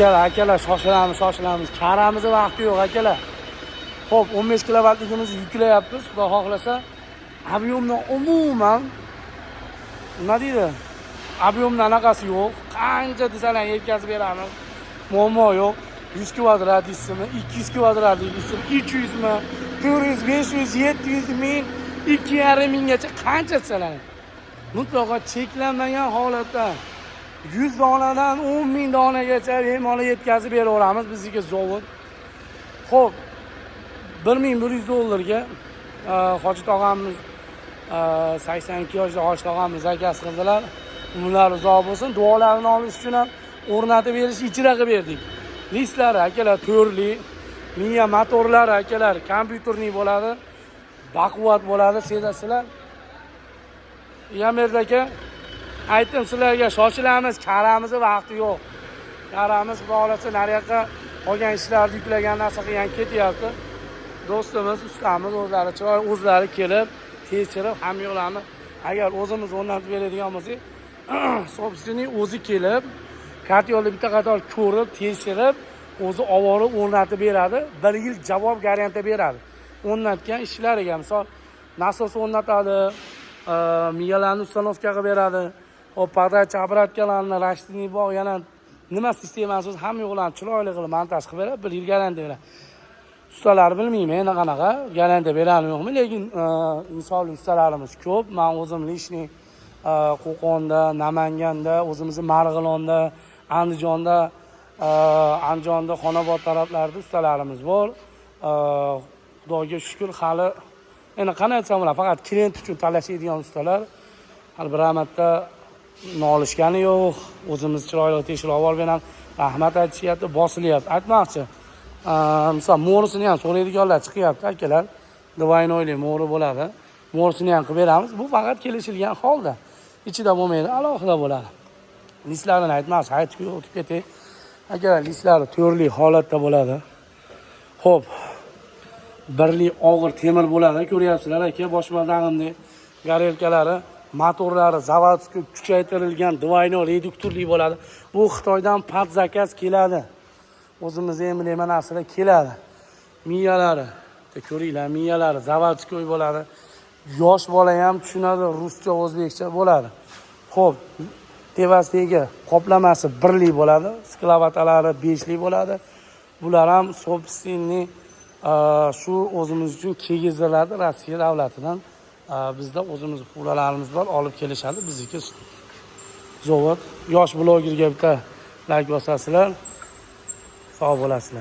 Akalar shoshilamiz. Karamizni vaqti yo'q akalar. Xo'p, 15 kilovatligimizni yuklayapmiz. Xudo xohlasa, ob'yomdan umuman nima deydi? Ob'yomdan anaqasi yo'q. Qancha desalar yetkazib beramiz. Muammo yo'q. 100 kvadrat deysizmi, 200 kvadrat deysizmi, 300 mi, 400, 500, 700 ming, 2,5 minggacha qancha desalar. Mutlaqo cheklanmagan holatda 100 donadan 10 ming donagacha bemalol yetkazib beraveramiz bizga zavod. Xo'p, 1100 dollarga Hoji tog'amiz 82 yoshli Hoji tog'amiz zakaz qildilar. Umrlari uzoq bo'lsin. Duolarini olish uchun ham o'rnatib berish ijro qilib berdik. Listlari akalar to'rli, miya motorlari akalar kompyuterli bo'ladi, baquvvat bo'ladi, sezasizlar. Yamerda aka, aytdim sizlarga shoshilamiz, karamizni vaqti yo'q. Karamiz bo'lsa nariyoqqa qolgan ishlarni yuklagan narsa qilgan ketyapti. Do'stimiz, ustamiz o'zlari chiroy o'zlari kelib, tekshirib, hamma yo'qlarni agar o'zimiz o'rnatib beradigan bo'lsak, sobstvenik o'zi kelib, kartyo'lni bitta qator ko'rib, tekshirib, o'zi oborib o'rnatib beradi. 1 yil javob garantiya beradi. O'rnatgan ishlariga, misol, nasos o'rnatadi, miyalarni ustanovka qilib beradi. Hop, podach obratkalarni rashtiniy bog' yana nima sistemasi o'zi hamma yo'qlarni chiroyli qilib montaj qilib beradi. 1 yil garantiya beradi. Ustalar bilmayman qanaqa garantiya beradi yo'qmi, lekin inson ustalarimiz ko'p. Men o'zim lishniy Qo'qonda, Namanganda, o'zimizning Marg'ilonda, Andijonda, Xonobod taraflarida ustalarimiz bor. Xudoga shukr, hali endi qanday aytsam bo'ladi, faqat klient uchun talashadigan ustalar hali bir marta nolishgani yo'q. O'zimiz chiroyli tekshirib olib beramiz. Rahmat aytishyapti, bosilyapti. Aytmoqchi. Misol, mo'risini ham so'raydiganlar chiqyapti akalar. Двойной mo'ri bo'ladi. Mo'risini ham qilib beramiz. Bu faqat kelishilgan holda. Ichida bo'lmaydi, alohida bo'ladi. Listlarini aytmas, aytib o'tib ketay. Akalar, listlari to'rli holatda bo'ladi. Xo'p. Birli og'ir temir bo'ladi, ko'ryapsizlar aka, boshmardag'imni garelkalari, motorlari zavodskiy kuchaytirilgan двойной reduktorli bo'ladi. Bu Xitoydan pat zakaz keladi. O'zimiz ham bilmayman narsalar keladi. Miyalari, ko'ringlar, miyalari zavodskiy bo'ladi. Yosh bola ham tushunadi, ruscha, o'zbekcha bo'ladi. Xo'p, tevasidagi qoplamasi birli bo'ladi, sklavatalari 5 li bo'ladi. Bular ham sobstvenniy shu o'zimiz uchun kegiziladi Rossiya davlatidan. Bizda o'zimiz pulalarimiz bor, olib kelishadi. Bizniki zavod. Yosh blogerga bitta like bosasizlar, sog' bo'lasizlar.